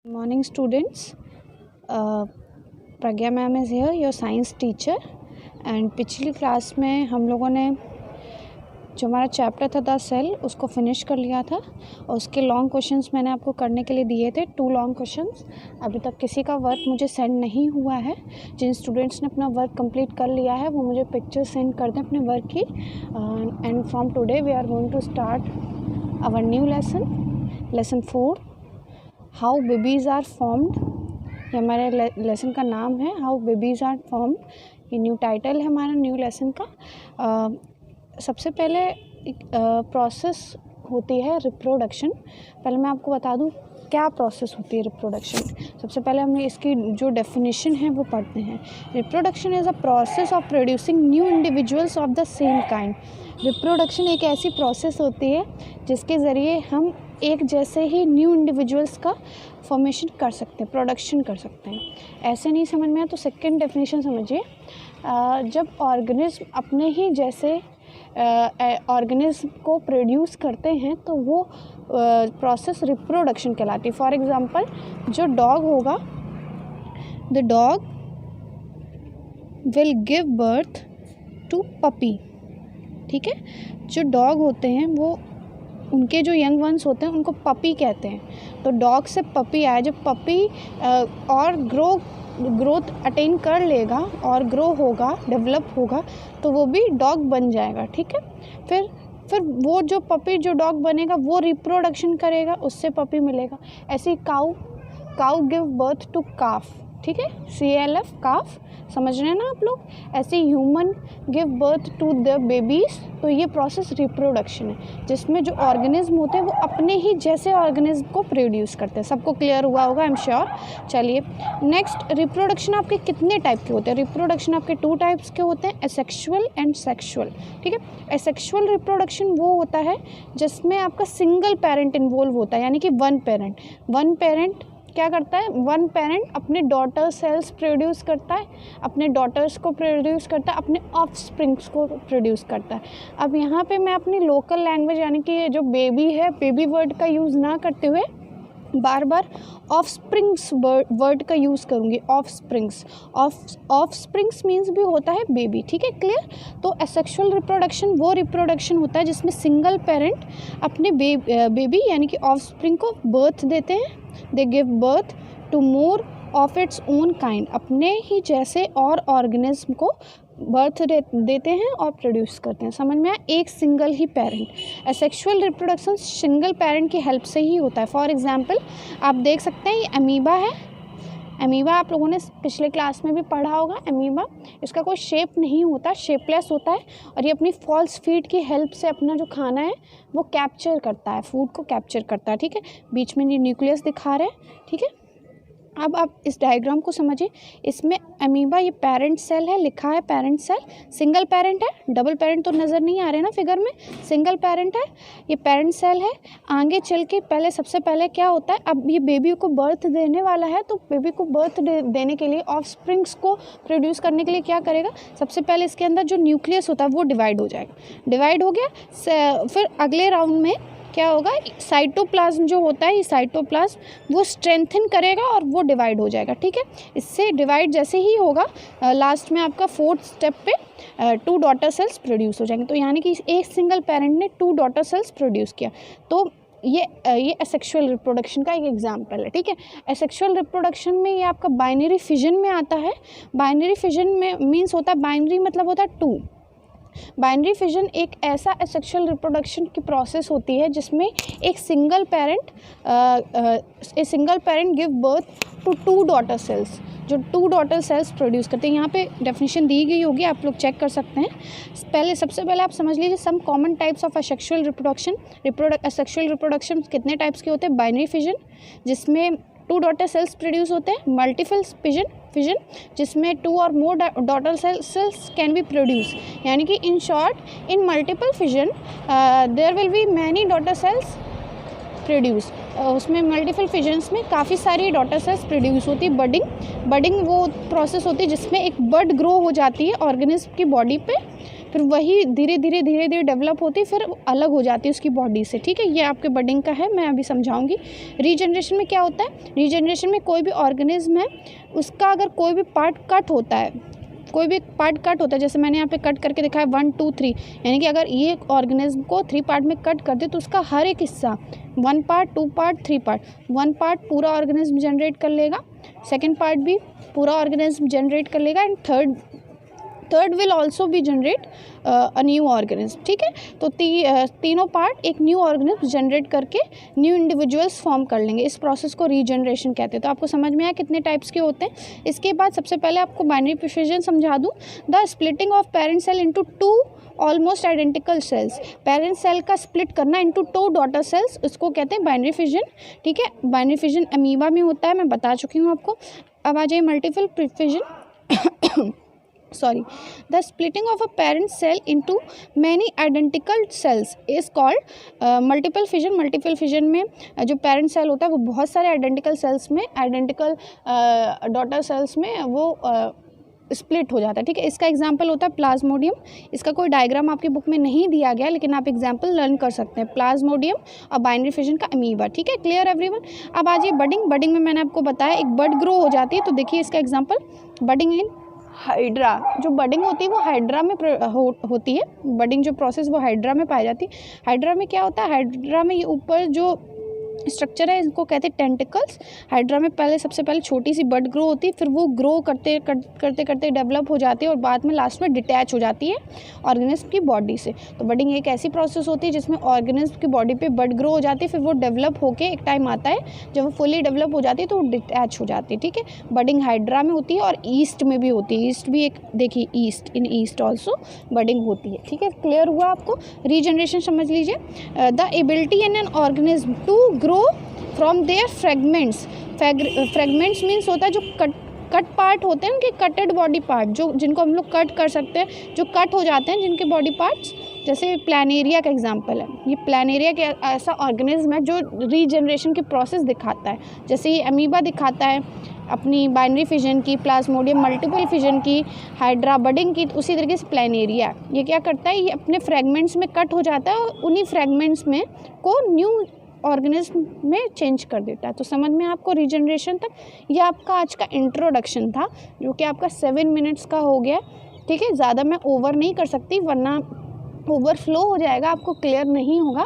Morning students, Pragya ma'am is here your science teacher and पिछली class में हम लोगों ने जो हमारा चैप्टर था द सेल उसको फिनिश कर लिया था और उसके लॉन्ग क्वेश्चंस मैंने आपको करने के लिए दिए थे 2 लॉन्ग क्वेश्चंस। अभी तक किसी का वर्क मुझे सेंड नहीं हुआ है। जिन स्टूडेंट्स ने अपना वर्क कंप्लीट कर लिया है वो मुझे पिक्चर सेंड कर दें अपने वर्क की। And from today we are going to start our new lesson 4 how babies are formed. ये हमारे लेसन का नाम है हाउ बेबीज़ आर फॉर्म्ड। ये न्यू टाइटल है हमारा न्यू लेसन का। सबसे पहले प्रोसेस होती है रिप्रोडक्शन। पहले मैं आपको बता दूं क्या प्रोसेस होती है रिप्रोडक्शन। सबसे पहले हमें इसकी जो डेफिनेशन है वो पढ़ते हैं। Reproduction is a process of producing new individuals of the same kind. Reproduction एक ऐसी प्रोसेस होती है जिसके ज़रिए हम एक जैसे ही न्यू इंडिविजुअल्स का फॉर्मेशन कर सकते हैं, प्रोडक्शन कर सकते हैं। ऐसे नहीं समझ में आया तो सेकंड डेफिनेशन समझिए। जब ऑर्गेनिज्म अपने ही जैसे ऑर्गेनिज्म को प्रोड्यूस करते हैं तो वो प्रोसेस रिप्रोडक्शन कहलाती है। फॉर एग्ज़ाम्पल जो डॉग होगा, the dog will give birth to puppy. ठीक है, जो डॉग होते हैं वो उनके जो यंग वंस होते हैं उनको पपी कहते हैं। तो डॉग से पपी आया, जब पपी और ग्रोथ अटेन कर लेगा और ग्रो होगा, डेवलप होगा तो वो भी डॉग बन जाएगा। ठीक है, फिर वो जो पपी जो डॉग बनेगा वो रिप्रोडक्शन करेगा, उससे पपी मिलेगा। ऐसे ही काऊ गिव बर्थ टू काफ। ठीक है, CALF काफ, समझ रहे हैं ना आप लोग। ऐसे human give birth to the babies. तो ये प्रोसेस रिप्रोडक्शन है जिसमें जो ऑर्गेनिज्म होते हैं वो अपने ही जैसे ऑर्गेनिज्म को प्रोड्यूस करते हैं। सबको क्लियर हुआ होगा आई एम श्योर। चलिए नेक्स्ट, रिप्रोडक्शन आपके कितने टाइप के होते हैं? रिप्रोडक्शन आपके 2 टाइप्स के होते हैं, एसेक्सुअल एंड सेक्सुअल। ठीक है, एसेक्सुअल रिप्रोडक्शन वो होता है जिसमें आपका सिंगल पेरेंट इन्वॉल्व होता है, यानी कि वन पेरेंट क्या करता है, वन पेरेंट अपने डॉटर सेल्स प्रोड्यूस करता है, अपने डॉटर्स को प्रोड्यूस करता है, अपने ऑफस्प्रिंग्स को प्रोड्यूस करता है। अब यहाँ पे मैं अपनी लोकल लैंग्वेज यानी कि जो बेबी है, बेबी वर्ड का यूज़ ना करते हुए बार बार ऑफस्प्रिंग्स वर्ड का यूज़ करूँगी। ऑफस्प्रिंग्स मीन्स भी होता है बेबी। ठीक है, क्लियर। तो एसेक्सुअल रिप्रोडक्शन वो रिप्रोडक्शन होता है जिसमें सिंगल पेरेंट अपने बेबी यानी कि ऑफस्प्रिंग को बर्थ देते हैं। They give birth to more of its own kind. अपने ही जैसे और ऑर्गेनिज्म को बर्थ देते हैं और प्रोड्यूस करते हैं। समझ में आया, एक सिंगल ही parent. Asexual reproduction single parent की हेल्प से ही होता है। फॉर एग्जांपल आप देख सकते हैं ये अमीबा है। अमीबा आप लोगों ने पिछले क्लास में भी पढ़ा होगा। अमीबा, इसका कोई शेप नहीं होता, शेपलेस होता है और ये अपनी फॉल्स फीट की हेल्प से अपना जो खाना है वो कैप्चर करता है, फूड को कैप्चर करता है। ठीक है, बीच में ये न्यूक्लियस दिखा रहे हैं। ठीक है, अब आप इस डायग्राम को समझिए। इसमें अमीबा ये पेरेंट सेल है, लिखा है पेरेंट सेल, सिंगल पेरेंट है, डबल पेरेंट तो नज़र नहीं आ रहे ना फिगर में, सिंगल पेरेंट है, ये पेरेंट सेल है। आगे चल के सबसे पहले क्या होता है, अब ये बेबी को बर्थ देने वाला है तो बेबी को बर्थ देने के लिए, ऑफस्प्रिंग्स को प्रोड्यूस करने के लिए क्या करेगा, सबसे पहले इसके अंदर जो न्यूक्लियस होता है वो डिवाइड हो जाएगा। डिवाइड हो गया, फिर अगले राउंड में क्या होगा, साइटोप्लाज्म जो होता है, ये साइटोप्लाज्म वो स्ट्रेंथन करेगा और वो डिवाइड हो जाएगा। ठीक है, इससे डिवाइड जैसे ही होगा लास्ट में आपका 4th स्टेप पे 2 डॉटर सेल्स प्रोड्यूस हो जाएंगे। तो यानी कि एक सिंगल पेरेंट ने 2 डॉटर सेल्स प्रोड्यूस किया। तो ये एसेक्सुअल रिप्रोडक्शन का एक एग्जाम्पल है। ठीक है, एसेक्सुअल रिप्रोडक्शन में ये आपका बाइनरी फिजन में आता है। बाइनरी फिजन में मीन्स होता है, बाइनरी मतलब होता है 2। बाइनरी फिजन एक ऐसा एसेक्सुअल रिप्रोडक्शन की प्रोसेस होती है जिसमें एक single parent give birth to 2 daughter cells, जो 2 डॉटर सेल्स प्रोड्यूस करते हैं। यहाँ पे डेफिनेशन दी गई होगी, आप लोग चेक कर सकते हैं। सबसे पहले आप समझ लीजिए some common types of asexual reproduction. Asexual reproduction कितने टाइप्स के होते हैं? बाइनरी फिजन जिसमें 2 डॉटर सेल्स प्रोड्यूस होते हैं। मल्टीपल फिजन जिसमें 2 और more daughter cells can be produce, यानी कि in short in multiple fission there will be many daughter cells produce. उसमें मल्टीपल फिजन्स में काफ़ी सारी डॉटर सेल्स प्रोड्यूस होती है। बडिंग वो प्रोसेस होती है जिसमें एक बड ग्रो हो जाती है ऑर्गेनिज्म की बॉडी पे। फिर वही धीरे धीरे डेवलप होती, फिर अलग हो जाती है उसकी बॉडी से, ठीक है। ये आपके बडिंग का है, मैं अभी समझाऊंगी। रीजनरेशन में क्या होता है, रीजनरेशन में कोई भी ऑर्गेनिज्म है उसका अगर कोई भी पार्ट कट होता है, कोई भी पार्ट कट होता है, जैसे मैंने यहाँ पे कट करके दिखाया 1 2 3, यानी कि अगर ये ऑर्गेनिज्म को 3 पार्ट में कट कर दे तो उसका हर एक हिस्सा 1 पार्ट 2 पार्ट 3 पार्ट, 1 पार्ट पूरा ऑर्गेनिज्म जनरेट कर लेगा, सेकेंड पार्ट भी पूरा ऑर्गेनिज्म जनरेट कर लेगा, एंड थर्ड विल ऑल्सो भी जनरेट अ न्यू ऑर्गेनिज्म, ठीक है। तो तीनों पार्ट एक न्यू ऑर्गेनिज्म जनरेट करके न्यू इंडिविजुअल्स फॉर्म कर लेंगे। इस प्रोसेस को रीजनरेशन कहते हैं। तो आपको समझ में आया कितने टाइप्स के होते हैं। इसके बाद सबसे पहले आपको बाइनरी प्रिसिजन समझा दूँ। The splitting of parent cell into 2 almost identical cells, parent cell का स्प्लिट करना इंटू 2 डॉटर सेल्स, उसको कहते हैं बाइनरी फिजन, ठीक है। बाइनरी फिजन अमीबा में होता है, मैं बता चुकी हूँ आपको। अब आ जाइए multiple fission sorry, the splitting of a parent cell into many identical cells is called multiple fission। multiple fission में जो parent cell होता है वो बहुत सारे identical cells में, identical daughter cells में वो स्प्लिट हो जाता है, ठीक है। इसका एग्जाम्पल होता है प्लाज्मोडियम। इसका कोई डायग्राम आपकी बुक में नहीं दिया गया, लेकिन आप एग्जाम्पल लर्न कर सकते हैं, प्लाज्मोडियम और बाइनरी फिजन का अमीबा, ठीक है। Clear everyone. अब आ जाइए बडिंग। बडिंग में मैंने आपको बताया एक बड ग्रो हो जाती है, तो देखिए इसका एग्जाम्पल बडिंग इन हाइड्रा। जो बडिंग होती है वो हाइड्रा में होती है, बडिंग जो प्रोसेस वो हाइड्रा में पाई जाती है। हाइड्रा में क्या होता है, हाइड्रा में ये ऊपर जो स्ट्रक्चर है इसको कहते हैं टेंटिकल्स। हाइड्रा में पहले सबसे पहले छोटी सी बड ग्रो होती है, फिर वो ग्रो करते डेवलप हो जाती है और बाद में लास्ट में डिटैच हो जाती है ऑर्गेनिज्म की बॉडी से। तो बडिंग एक ऐसी प्रोसेस होती है जिसमें ऑर्गेनिज्म की बॉडी पे बड ग्रो हो जाती है, फिर वो डेवलप होकर एक टाइम आता है जब वो फुली डेवलप हो जाती है तो वो डिटैच हो जाती है, ठीक है। बडिंग हाइड्रा में होती है और ईस्ट में भी होती है। ईस्ट भी एक देखिए, ईस्ट इन ईस्ट ऑल्सो बडिंग होती है, ठीक है। क्लियर हुआ आपको। रीजनरेशन समझ लीजिए, the ability in an organism to grow from their fragments. Fragments means होता है जो कट पार्ट होते हैं, उनके कटेड बॉडी पार्ट, जो जिनको हम लोग कट कर सकते हैं, जो कट हो जाते हैं जिनके बॉडी पार्ट्स, जैसे प्लानेरिया का एग्जांपल है। ये प्लानेरिया के ऐसा ऑर्गेनिज्म है जो रीजनरेशन की प्रोसेस दिखाता है, जैसे ये अमीबा दिखाता है अपनी बाइनरी फिजन की, प्लाज्मोडियम मल्टीपल फिजन की, हाइड्रा बडिंग की, उसी तरीके से प्लानेरिया ये क्या करता है, ये अपने फ्रेगमेंट्स में कट हो जाता है और उन्हीं फ्रेगमेंट्स में को न्यू ऑर्गेनिज्म में चेंज कर देता है। तो समझ में आपको रीजनरेशन तक। ये आपका आज का इंट्रोडक्शन था जो कि आपका 7 मिनट्स का हो गया, ठीक है। ज़्यादा मैं ओवर नहीं कर सकती वरना ओवरफ्लो हो जाएगा, आपको क्लियर नहीं होगा।